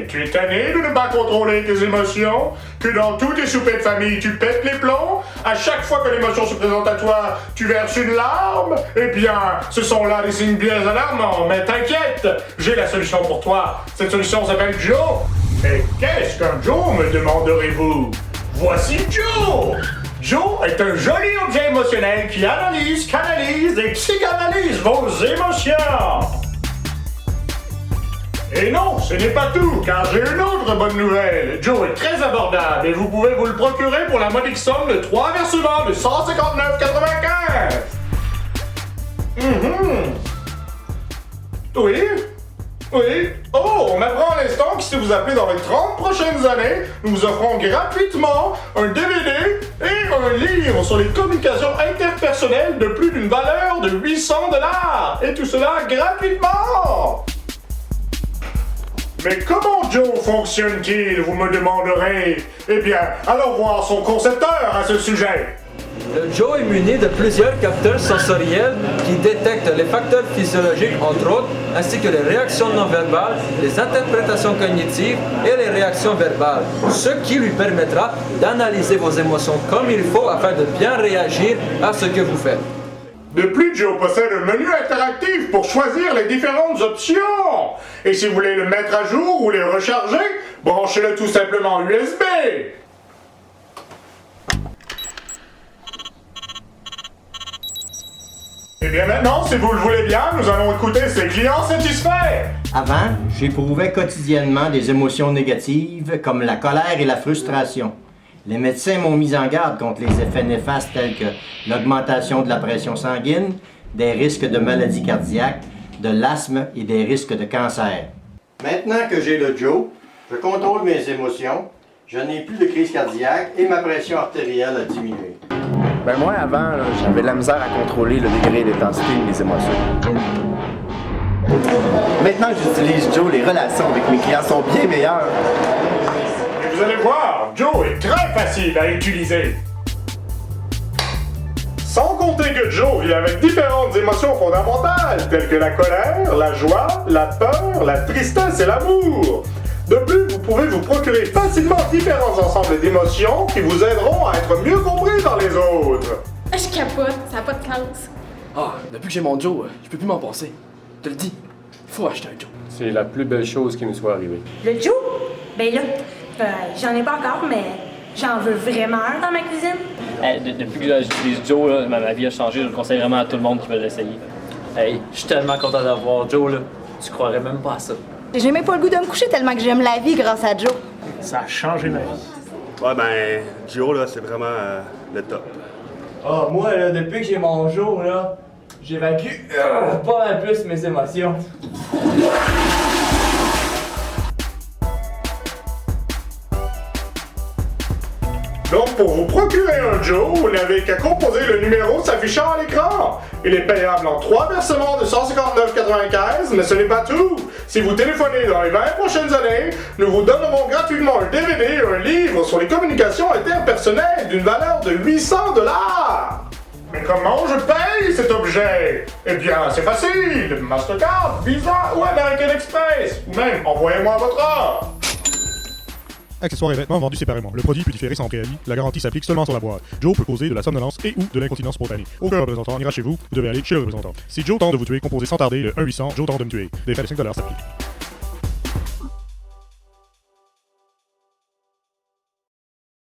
Hey, tu es tanné de ne pas contrôler tes émotions? Que dans tous tes soupers de famille, tu pètes les plombs? À chaque fois que l'émotion se présente à toi, tu verses une larme? Eh bien, ce sont là des signes bien alarmants, mais t'inquiète, j'ai la solution pour toi. Cette solution s'appelle Joe. Mais qu'est-ce qu'un Joe, me demanderez-vous? Voici Joe! Joe est un joli objet émotionnel qui analyse, canalise et psychanalyse vos émotions! Et non, ce n'est pas tout, car j'ai une autre bonne nouvelle. Joe est très abordable et vous pouvez vous le procurer pour la modique somme de 3 versements de 159,95. Oui? Oui? Oh, on apprend à l'instant que si vous appelez dans les 30 prochaines années, nous vous offrons gratuitement un DVD et un livre sur les communications interpersonnelles de plus d'une valeur de 800 $. Et tout cela gratuitement! Mais comment Joe fonctionne-t-il, vous me demanderez? Eh bien, allons voir son concepteur à ce sujet. Le Joe est muni de plusieurs capteurs sensoriels qui détectent les facteurs physiologiques, entre autres, ainsi que les réactions non verbales, les interprétations cognitives et les réactions verbales, ce qui lui permettra d'analyser vos émotions comme il faut afin de bien réagir à ce que vous faites. De plus, Joe possède un menu interactif pour choisir les différentes options. Et si vous voulez le mettre à jour ou les recharger, branchez-le tout simplement USB. Et bien maintenant, si vous le voulez bien, nous allons écouter ces clients satisfaits. Avant, j'éprouvais quotidiennement des émotions négatives comme la colère et la frustration. Les médecins m'ont mis en garde contre les effets néfastes tels que l'augmentation de la pression sanguine, des risques de maladies cardiaques, de l'asthme et des risques de cancer. Maintenant que j'ai le Joe, je contrôle mes émotions, je n'ai plus de crise cardiaque et ma pression artérielle a diminué. Ben moi, avant, là, j'avais de la misère à contrôler le degré d'intensité de mes émotions. Maintenant que j'utilise Joe, les relations avec mes clients sont bien meilleures. Et vous allez voir, Joe est très facile à utiliser. Sans compter que Joe vit avec différentes émotions fondamentales, telles que la colère, la joie, la peur, la tristesse et l'amour. De plus, vous pouvez vous procurer facilement différents ensembles d'émotions qui vous aideront à être mieux compris par les autres. Je capote, ça n'a pas de classe. Ah, depuis que j'ai mon Joe, je peux plus m'en passer. Je te le dis, il faut acheter un Joe. C'est la plus belle chose qui nous soit arrivée. Le Joe? Ben là, j'en ai pas encore, mais j'en veux vraiment un dans ma cuisine. Depuis que j'utilise Joe, là, ma vie a changé. Je le conseille vraiment à tout le monde qui veut l'essayer. Hey, je suis tellement content d'avoir Joe, là. Tu croirais même pas à ça. J'ai même pas le goût de me coucher tellement que j'aime la vie grâce à Joe. Ça a changé ma vie. Ouais, ben, Joe, là, c'est vraiment le top. Ah, moi, là, depuis que j'ai mon Joe, là, j'évacue pas mal plus mes émotions. Donc, pour vous procurer un Joe, vous n'avez qu'à composer le numéro s'affichant à l'écran. Il est payable en 3 versements de 159,95, mais ce n'est pas tout. Si vous téléphonez dans les 20 prochaines années, nous vous donnerons gratuitement un DVD et un livre sur les communications interpersonnelles d'une valeur de 800 $. Mais comment je paye cet objet? Eh bien, c'est facile. Mastercard, Visa ou American Express. Ou même, envoyez-moi votre offre. Accessoires et vêtements vendus séparément. Le produit peut différer sans préavis. La garantie s'applique seulement sur la boîte. Joe peut causer de la somnolence et ou de l'incontinence spontanée. Aucun représentant n'ira chez vous. Vous devez aller chez le représentant. Si Joe tente de vous tuer, composez sans tarder le 1-800 Joe tente de me tuer. Des frais de 5 $ s'appliquent.